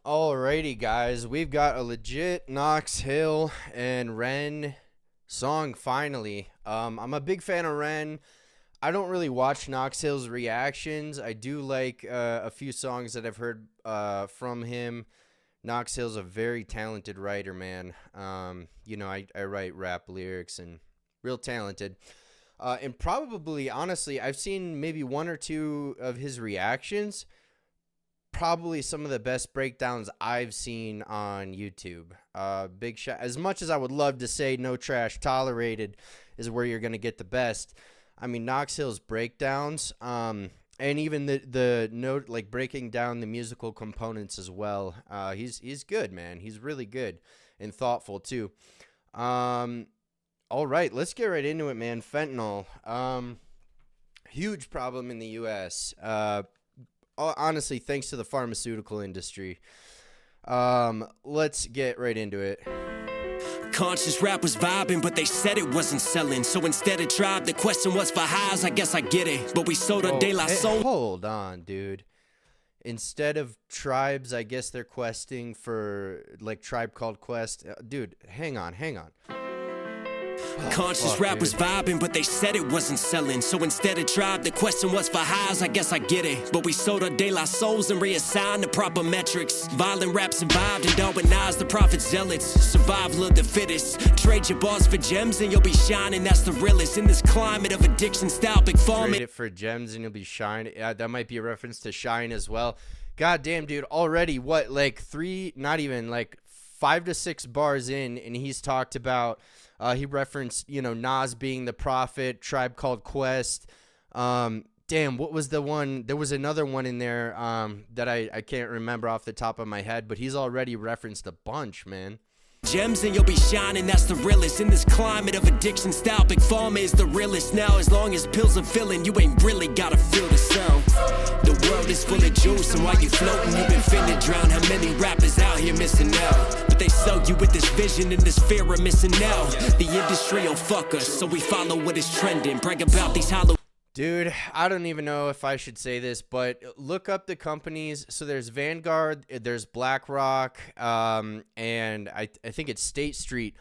Alrighty, guys, we've got a legit Knox Hill and Ren song finally. I'm a big fan of Ren. I don't really watch Knox Hill's reactions. I do like a few songs that I've heard from him. Knox Hill's a very talented writer, man. I write rap lyrics and real talented. And probably, honestly, I've seen maybe one or two of his reactions. Probably some of the best breakdowns I've seen on YouTube. Big shot. As much as I would love to say no trash tolerated is where you're going to get the best. I mean, Knox Hill's breakdowns, and even the note, like breaking down the musical components as well. He's good, man. He's really good and thoughtful too. All right, let's get right into it, man. Fentanyl, huge problem in the U.S. Honestly, thanks to the pharmaceutical industry. Let's get right into it. Conscious rap was vibing, but they said it wasn't selling. So instead of tribe, the question was for highs. I guess I get it. But we sold a De La Soul. Hold on, dude. Instead of tribes, I guess they're questing for like Tribe Called Quest. Dude, hang on. Conscious rap was vibing, but they said it wasn't selling. So instead of tribe, the question was for highs. I guess I get it. But we sold our De La Souls and reassigned the proper metrics. Violent rap survived and Darwinized the prophet zealots. Survival of the fittest. Trade your bars for gems and you'll be shining. That's the realest. In this climate of addiction style, big farming. Trade it for gems and you'll be shining. That might be a reference to Shine as well. God damn, dude. Already, what, like not even like 5 to 6 bars in, and he's talked about. He referenced, Nas being the prophet, Tribe Called Quest. Damn, what was the one? There was another one in there that I can't remember off the top of my head, but he's already referenced a bunch, man. Gems and you'll be shining, that's the realest. In this climate of addiction style, big pharma is the realest. Now as long as pills are filling, you ain't really gotta feel the sound. The world is full of juice, and while you floating, you've been finna drown. How many rappers out here missing out? But they sell you with this vision and this fear of missing out. The industry will fuck us, so we follow what is trending. Brag about these hollow. Dude, I don't even know if I should say this, but look up the companies. So there's Vanguard, there's BlackRock, and I think it's State Street.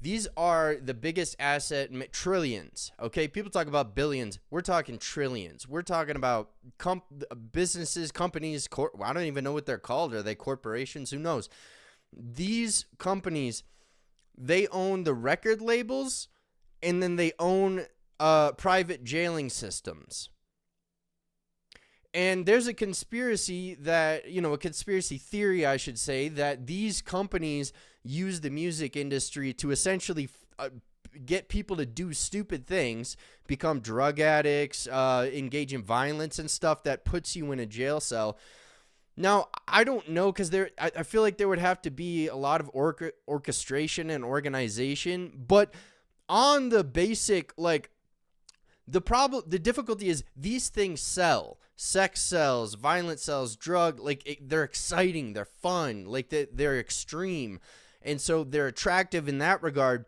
These are the biggest asset, trillions, okay? People talk about billions. We're talking trillions. We're talking about businesses, companies. I don't even know what they're called. Are they corporations? Who knows? These companies, they own the record labels, and then they own private jailing systems. And there's a conspiracy that, a conspiracy theory, I should say, that these companies use the music industry to essentially get people to do stupid things, become drug addicts, engage in violence and stuff that puts you in a jail cell. Now, I don't know, because I feel like there would have to be a lot of orchestration and organization, but on the basic, like, the difficulty is these things sell. Sex sells, violence sells, drug, they're exciting, they're fun, they're extreme. And so they're attractive in that regard,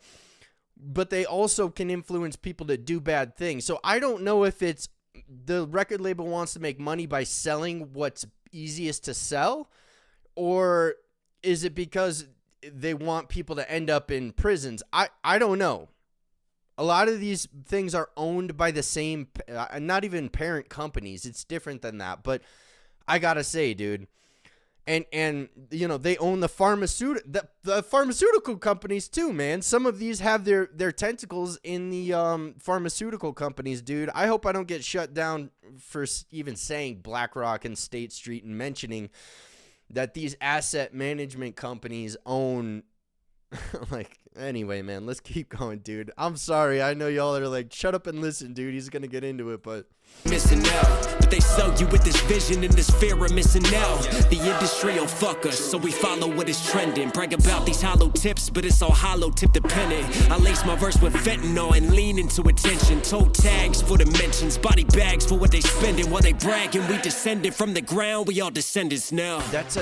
but they also can influence people to do bad things. So I don't know if it's the record label wants to make money by selling what's easiest to sell, or is it because they want people to end up in prisons? I don't know. A lot of these things are owned by the same, not even parent companies. It's different than that. But I gotta say, dude, and they own the pharmaceutical companies too, man. Some of these have their tentacles in the pharmaceutical companies, dude. I hope I don't get shut down for even saying BlackRock and State Street and mentioning that these asset management companies own. Anyway, man, let's keep going, dude. I'm sorry. I know y'all are like, shut up and listen, dude. He's gonna get into it, but missing out. But they sell you with this vision and this fear of missing out. The industry will fuck us, so we follow what is trending. Brag about these hollow tips, but it's all hollow tip dependent. I lace my verse with fentanyl and lean into attention. Toe tags for the mentions, body bags for what they spending. While they bragging, we descended from the ground. We all descendants now. That's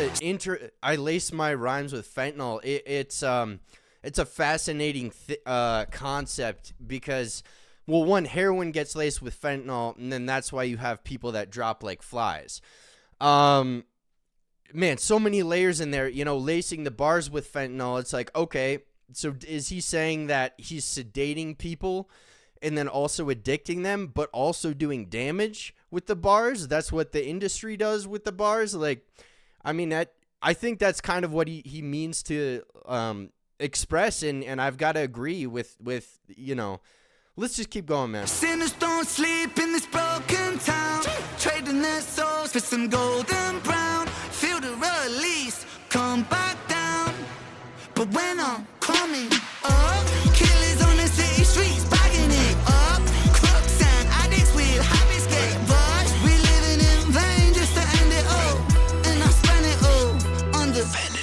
I lace my rhymes with fentanyl. It's a fascinating concept because, well, one, heroin gets laced with fentanyl, and then that's why you have people that drop like flies. man, so many layers in there, lacing the bars with fentanyl. It's like, okay, so is he saying that he's sedating people and then also addicting them, but also doing damage with the bars? That's what the industry does with the bars. Like, I mean, I think that's kind of what he means to express, and I've got to agree with let's just keep going, man. Sinners don't sleep in this broken town, trading their souls for some golden brown. Feel the release, come back down. But when I'm coming up, killers on the city streets, bagging it up. Crooks and addicts with habits get rushed. We living in vain just to end it all, and I spend it all on the Fentanyl.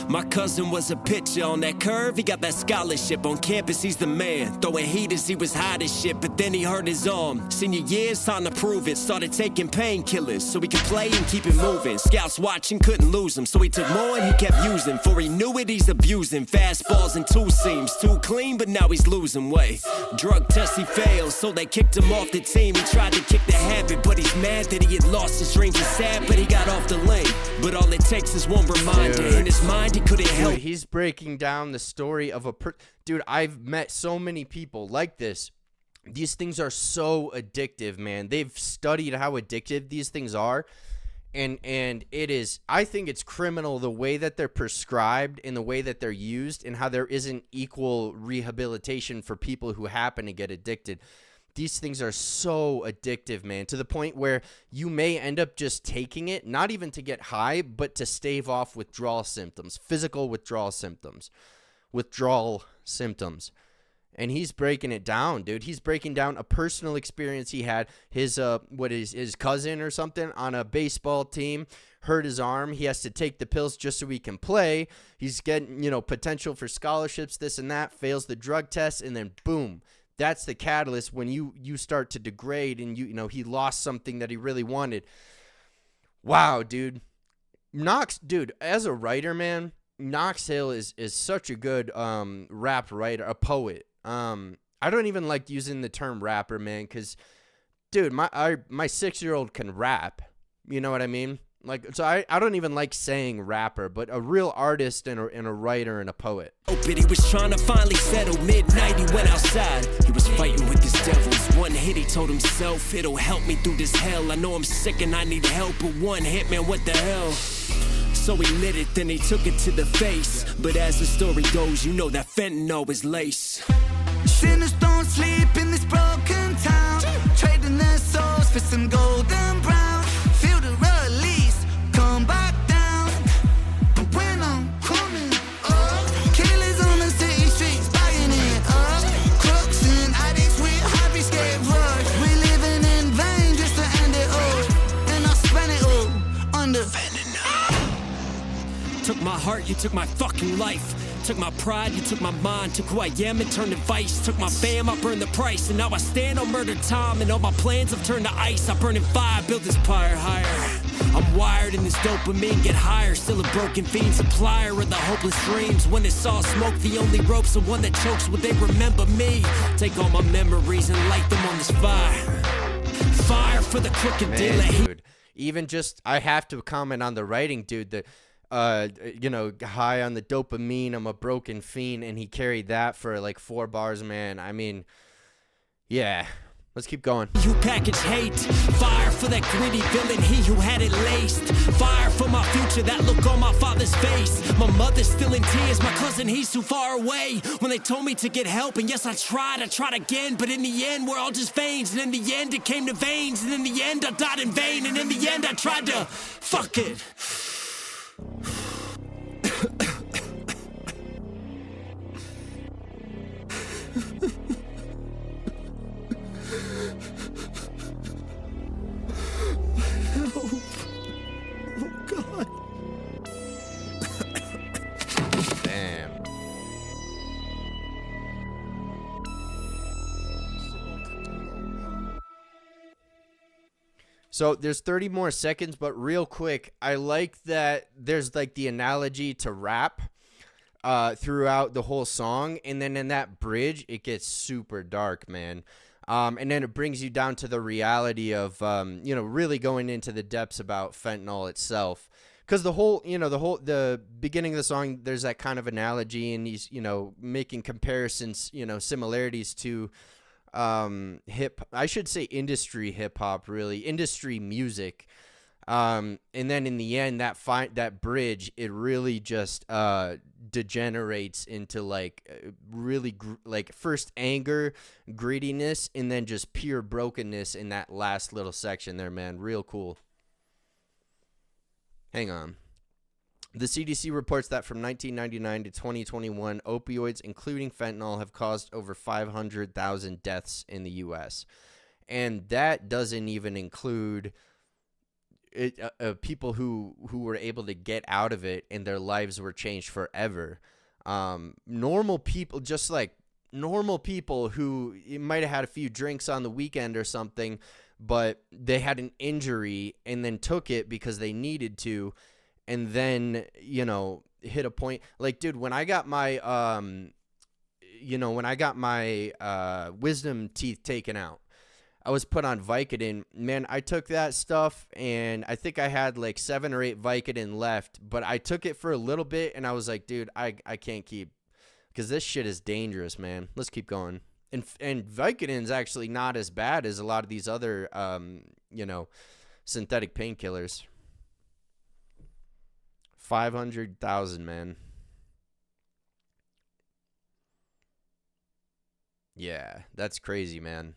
My cousin was a pitcher on that curve. He got that scholarship on campus. He's the man. Throwing heat as he was hot as shit, but then he hurt his arm. Senior year's time to prove it. Started taking painkillers so he could play and keep it moving. Scouts watching, couldn't lose him, so he took more and he kept using. For he knew it, he's abusing fastballs and two seams. Too clean, but now he's losing weight. Drug test he failed, so they kicked him off the team. He tried to kick the habit, but he's mad that he had lost his dreams. He's sad, but he got off the lane. But all it takes is one reminder. In his mind, he couldn't help. Dude, he's breaking down the story of dude, I've met so many people like this. These things are so addictive, man. They've studied how addictive these things are. And it is, I think it's criminal the way that they're prescribed and the way that they're used, and how there isn't equal rehabilitation for people who happen to get addicted. These things are so addictive, man, to the point where you may end up just taking it, not even to get high, but to stave off withdrawal symptoms, physical withdrawal symptoms. And he's breaking it down, dude. He's breaking down a personal experience he had. His cousin or something on a baseball team hurt his arm. He has to take the pills just so he can play. He's getting, potential for scholarships, this and that, fails the drug test, and then boom. That's the catalyst when you start to degrade, and he lost something that he really wanted. Wow, dude. Knox, dude, as a writer, man, Knox Hill is such a good rap writer, a poet. I don't even like using the term rapper, man, because, dude, my 6-year-old can rap. You know what I mean? Like, so I don't even like saying rapper, but a real artist and a writer and a poet. But he was trying to finally settle. Midnight, he went outside. He was fighting with his devils. One hit, he told himself, it'll help me through this hell. I know I'm sick and I need help, but one hit, man, what the hell? So he lit it, then he took it to the face. But as the story goes, you know that fentanyl is lace. Sinners don't sleep in this broken town, trading their souls for some golden brown. Feel the release, come back down. But when I'm coming up, killers on the city streets, bagging it up. Crooks and addicts with habits get rushed. We living in vain just to end it all, and I spend it all on the Fentanyl. Took my heart, you took my fucking life. Took my pride, you took my mind. Took who I am and turned to vice. Took my fam, I burned the price. And now I stand on murder time, and all my plans have turned to ice. I burn in fire, build this pyre higher. I'm wired in this dopamine, get higher. Still a broken fiend, supplier of the hopeless dreams. When it's all smoke, the only rope's the one that chokes. Will they remember me? Take all my memories and light them on this fire. Fire for the crooked dealer. Dude, even just, I have to comment on the writing, dude. The high on the dopamine, I'm a broken fiend, and he carried that for like 4 bars, man. I mean, yeah. Let's keep going. You package hate. Fire for that gritty villain, he who had it laced. Fire for my future, that look on my father's face. My mother's still in tears, my cousin, he's too far away. When they told me to get help, and yes, I tried again. But in the end, we're all just veins. And in the end, it came to veins. And in the end, I died in vain. And in the end, I tried to fuck it. So there's 30 more seconds, but real quick, I like that there's like the analogy to rap throughout the whole song. And then in that bridge, it gets super dark, man. And then it brings you down to the reality of, really going into the depths about fentanyl itself. because the beginning of the song, there's that kind of analogy, and he's, making comparisons, similarities to I should say industry hip hop, really industry music. And then in the end, that bridge, it really just degenerates into like really like first anger, greediness, and then just pure brokenness in that last little section there, man. Real cool. Hang on. The CDC reports that from 1999 to 2021, opioids, including fentanyl, have caused over 500,000 deaths in the U.S. And that doesn't even include people who were able to get out of it and their lives were changed forever. Normal people, just like normal people who might have had a few drinks on the weekend or something, but they had an injury and then took it because they needed to, and then, hit a point. Like, dude, when I got my, wisdom teeth taken out, I was put on Vicodin. Man, I took that stuff, and I think I had like 7 or 8 Vicodin left, but I took it for a little bit, and I was like, dude, I can't keep, because this shit is dangerous, man. Let's keep going. And Vicodin's actually not as bad as a lot of these other, synthetic painkillers. 500,000, man. Yeah, that's crazy, man.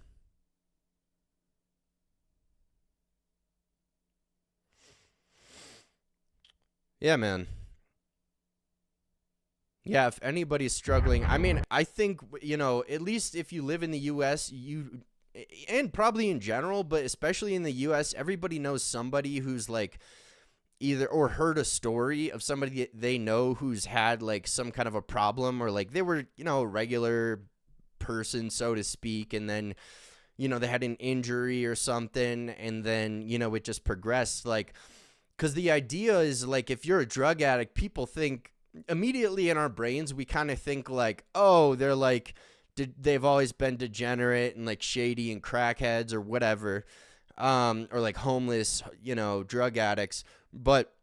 Yeah, man. Yeah, if anybody's struggling, I mean, I think, at least if you live in the U.S., and probably in general, but especially in the U.S., everybody knows somebody who's like either or heard a story of somebody that they know who's had like some kind of a problem, or like they were, a regular person, so to speak, and then, they had an injury or something, and then, it just progressed. Like, because the idea is, like, if you're a drug addict, people think immediately in our brains, we kind of think like, oh, they're like, they've always been degenerate and like shady and crackheads or whatever, or like homeless, drug addicts. But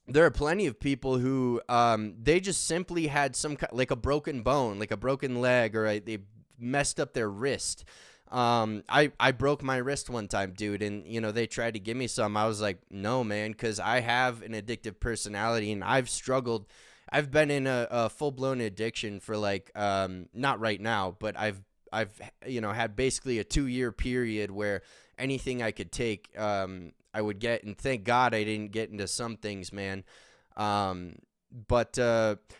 there are plenty of people who they just simply had like a broken bone, like a broken leg, or they messed up their wrist. I broke my wrist one time, dude, and they tried to give me some. I was like, no, man, because I have an addictive personality, and I've struggled. I've been in a full-blown addiction for like not right now, but I've had basically a 2-year period where anything I could take, I would get, and thank God I didn't get into some things, man. But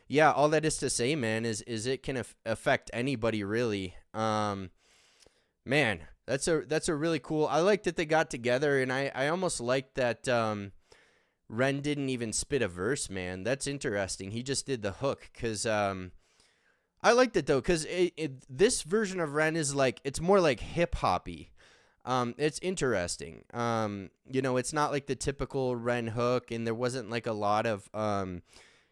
yeah, all that is to say, man, is it can affect anybody, really. Man, that's a really cool. I like that they got together, and I almost like that Ren didn't even spit a verse, man. That's interesting. He just did the hook, because I liked it, though, because this version of Ren is like, it's more like hip-hoppy. It's interesting. It's not like the typical Ren hook, and there wasn't like a lot of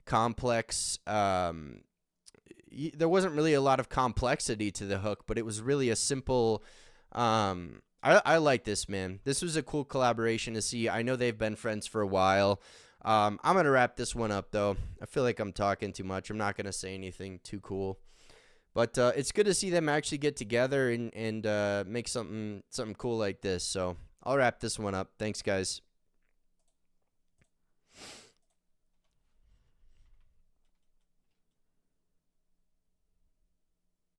complex, there wasn't really a lot of complexity to the hook, but it was really a simple, I like this, man. This was a cool collaboration to see. I know they've been friends for a while. I'm going to wrap this one up, though. I feel like I'm talking too much. I'm not going to say anything too cool. But it's good to see them actually get together and make something cool like this. So I'll wrap this one up. Thanks, guys.